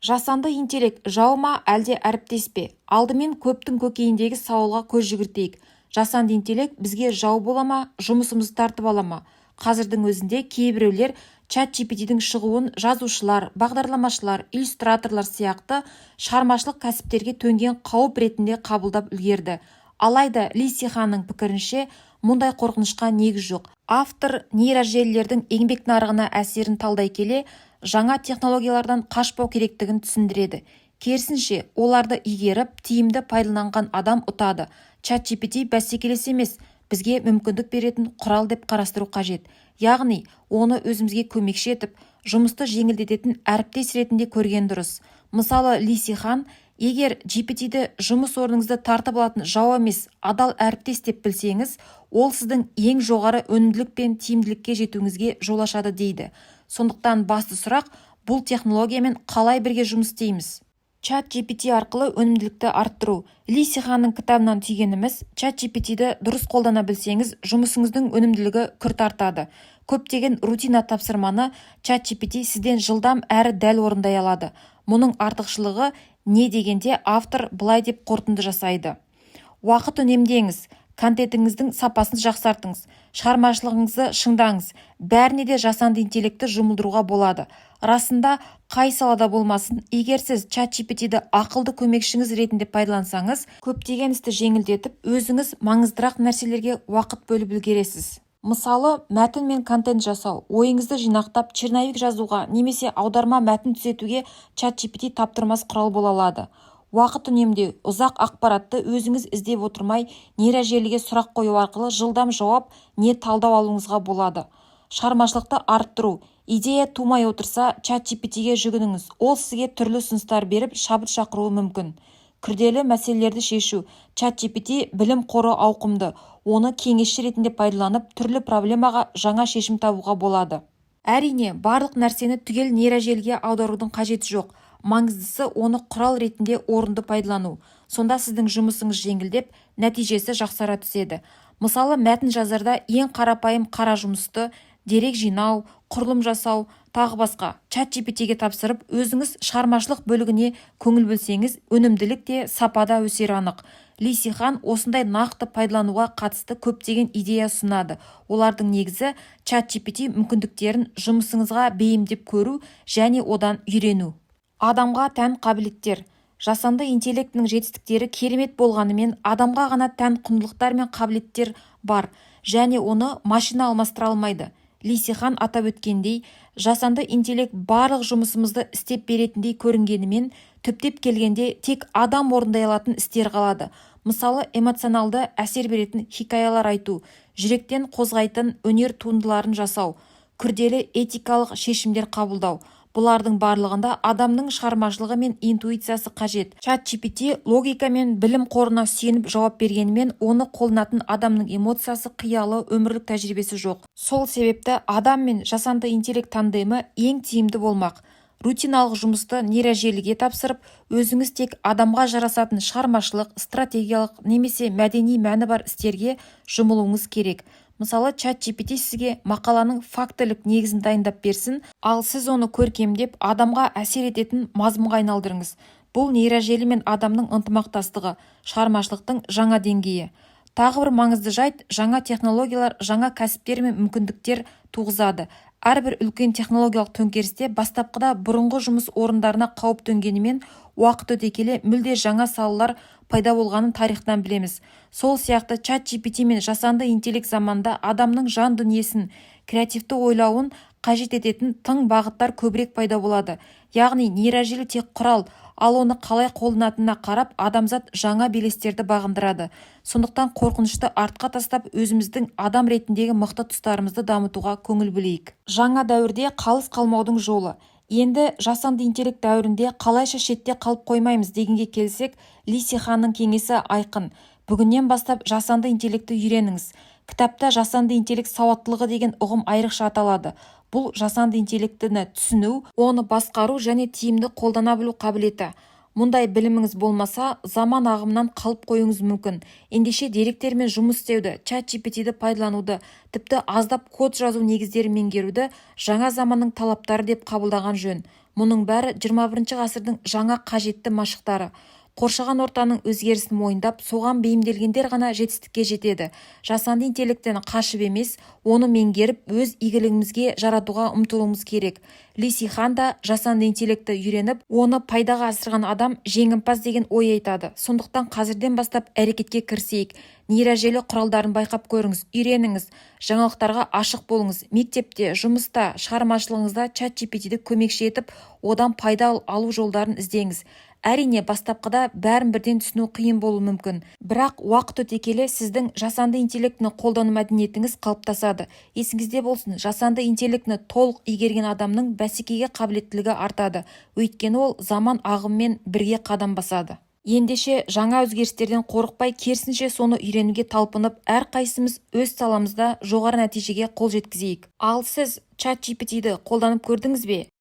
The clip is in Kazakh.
Жасанды интеллект жау ма әлде әріптес пе? Алдымен көптің көкейіндегі сауалға көз жүгіртейік. Жасанды интеллект бізге жау бола ма, жұмысымызды тартып ала ма? Қазірдің өзінде кейбіреулер ChatGPT-дің шығуын жазушылар, бағдарламашылар, иллюстраторлар сияқты шығармашылық кәсіптерге төнген қауіп ретінде қабылдап үлгерді. Алайда Ли Сиханның пікірінше мұндай қорқынышқа негіз жоқ. Автор нейрожелілердің еңбек нарығына әсерін талдай келе, жаңа технологиялардан қашпау керектігін түсіндіреді. Керісінше, оларды игеріп, тиімді пайдаланған адам ұтады. ChatGPT бәсекелес емес, бізге мүмкіндік беретін құрал деп қарастыру қажет. Яғни, оны өзімізге көмекші етіп, жұмысты жеңілдететін әріптес ретінде көрген дұрыс. Мысалы, Ли Сихан, егер GPT-ді жұмыс орныңызды тартып алатын жау емес, адал әріптес деп білсеңіз, ол сіздің ең жоғары өнімділік пен тиімділікке жетуіңізге жол ашады дейді. Сондықтан басты сұрақ, бұл технологиямен қалай бірге жұмыс істейміз? ChatGPT арқылы өнімділікті арттыру. Ли Сиханның кітабынан түйгеніміз, ChatGPT-ді дұрыс қолдана білсеңіз, жұмысыңыздың өнімділігі күрт артады. Көптеген рутина тапсырманы ChatGPT сізден жылдам әрі дәл орындай алады. Мұның артықшылығы не дегенде автор былай деп қорытынды жасайды. Уақыт үнемдеңіз, контентіңіздің сапасын жақсартыңыз, шығармашылығыңызды шыңдаңыз. Бәріне де жасанды интеллектті жұмылдыруға болады. Расында, қай салада болмасын, егер сіз ChatGPT-ді ақылды көмекшіңіз ретінде пайдалансаңыз, көптеген істі жеңілдетіп, өзіңіз маңыздырақ нәрселерге уақыт бөліп үлгересіз. Мысалы, мәтін мен контент жасау, ойыңызды жинақтап, черновик жазуға немесе аударма мәтін түзетуге ChatGPT таптырмас құрал бола алады. Уақыт үнемдеу, ұзақ ақпаратты өзіңіз іздеп отырмай, нейрожеліге сұрақ қою арқылы жылдам жауап не талдау алуыңызға болады. Шығармашылықты арттыру. Идея тумай отырса, ChatGPT-ге жүгініңіз. Ол сізге түрлі ұсыныстар беріп, шабыт шақыруы мүмкін. Күрделі мәселелерді шешу. ChatGPT білім қоры ауқымды. Оны кеңесші ретінде пайдаланып, түрлі проблемаға жаңа шешім табуға болады. Әрине, барлық нәрсені түгел нейрожеліге аударудың қажеті жоқ. Маңыздысы оны құрал ретінде орынды пайдалану. Сонда сіздің жұмысыңыз жеңілдеп, нәтижесі жақсара түседі. Мысалы, мәтін жазарда ең қарапайым қара жұмысты, дерек жинау, құрылым жасау, тағы басқа ChatGPT-ге тапсырып, өзіңіз шығармашылық бөлігіне көңіл бөлсеңіз, өнімділік те сапада өсері анық. Ли Сихан осындай нақты пайдалануға қатысты көптеген идея ұсынады. Олардың негізі ChatGPT мүмкіндіктерін жұмысыңызға бейімдеп көру және одан үйрену. Адамға тән қабілеттер. Жасанды интеллектінің жетістіктері керемет болғанымен, адамға ғана тән құндылықтар мен қабілеттер бар, және оны машина алмастыра алмайды. Ли Сихан атап өткендей, жасанды интеллект барлық жұмысымызды істеп беретіндей көрінгенімен, түптеп келгенде тек адам орындай алатын істер қалады. Мысалы, эмоционалды әсер беретін хикаялар айту, жүректен қозғайтын өнер туындыларын жасау, күрделі этикалық шешімдер қабылдау. Бұлардың барлығында адамның шығармашылығы мен интуициясы қажет. ChatGPT логика мен білім қорына сүйеніп жауап бергенімен, оны қолданатын адамның эмоциясы, қиялы, өмірлік тәжірибесі жоқ. Сол себепті адам мен жасанды интеллект тандемі ең тиімді болмақ. Рутиналық жұмысты нейрожеліге тапсырып, өзіңіз тек адамға жарасатын шығармашылық, стратегиялық немесе мәдени мәні бар істерге жұмылуыңыз керек. Мысалы, ChatGPT сізге мақаланың фактілік негізін дайындап берсін, ал сіз оны көркемдеп, адамға әсер ететін мазмұнға айналдырыңыз. Бұл нейрожелі мен адамның ынтымақтастығы, шығармашылықтың жаңа деңгейі. Тағы бір маңызды жайт, жаңа технологиялар жаңа кәсіптер мен мүмкіндіктер туғызады. Әрбір үлкен технологиялық төңкерісте бастапқыда бұрынғы жұмыс орындарына қауіп төнгенімен, уақыт өте келе мүлде жаңа салалар пайда болғанын тарихтан білеміз. Сол сияқты ChatGPT мен жасанды интеллект заманында адамның жан дүниесін, креативті ойлауын қажет ететін тың бағыттар көбірек пайда болады. Яғни нейрожелі тек құрал, ал оны қалай қолданатынына қарап, адамзат жаңа белестерді бағындырады. Сондықтан қорқынышты артқа тастап, өзіміздің адам ретіндегі мықты тұстарымызды дамытуға көңіл бөлейік. Жаңа дәуірде қалыс қалмаудың жолы. Енді жасанды интеллект дәуірінде қалайша шетте қалып қоймаймыз дегенге келсек, Ли Сиханның кеңесі айқын. Бүгіннен бастап жасанды интеллектті үйреніңіз. Кітапта жасанды интеллект сауаттылығы деген ұғым айрықша аталады. Бұл жасанды интеллектіні түсіну, оны басқару және тиімді қолдана білу қабілеті. Мұндай біліміңіз болмаса, заман ағымынан қалып қоюыңыз мүмкін. Ендеше деректермен жұмыс істеуді, ChatGPT-ді пайдалануды, тіпті аздап код жазу негіздерін меңгеруді жаңа заманның талаптары деп қабылдаған жөн. Мұның бәрі 21 ғасырдың жаңа қажетті машықтары. Қоршаған ортаның өзгерісін мойындап, соған бейімделгендер ғана жетістікке жетеді. Жасанды интеллектен қашып емес, оны меңгеріп, өз игілігімізге жаратуға ұмтылуымыз керек. Лиси Хан да жасанды интеллектті үйреніп, оны пайдаға асырған адам жеңімпаз деген ой айтады. Сондықтан қазірден бастап әрекетке кірісейік. Нейрожелі құралдарын байқап көріңіз, үйреніңіз, жаңалықтарға ашық болыңыз. Мектепте, жұмыста, шығармашылығыңызда ChatGPT-ді көмекші етіп, одан пайда алу жолдарын іздеңіз. Әрине, бастапқыда бәрін бірден түсіну қиын болуы мүмкін. Бірақ уақыт өте келе сіздің жасанды интеллектіні қолдану мәдениетіңіз қалыптасады. Есіңізде болсын, жасанды интеллектіні толық игерген адамның бәсекеге қабілеттілігі артады. Өйткені ол заман ағымымен бірге қадам басады. Ендеше жаңа өзгерістерден қорықпай, керісінше соны үйренуге талпынып, әрқайсымыз өз саламызда жоғары нәтижеге қол жеткізейік. Ал сіз ChatGPT-ді қолданып көрдіңіз бе?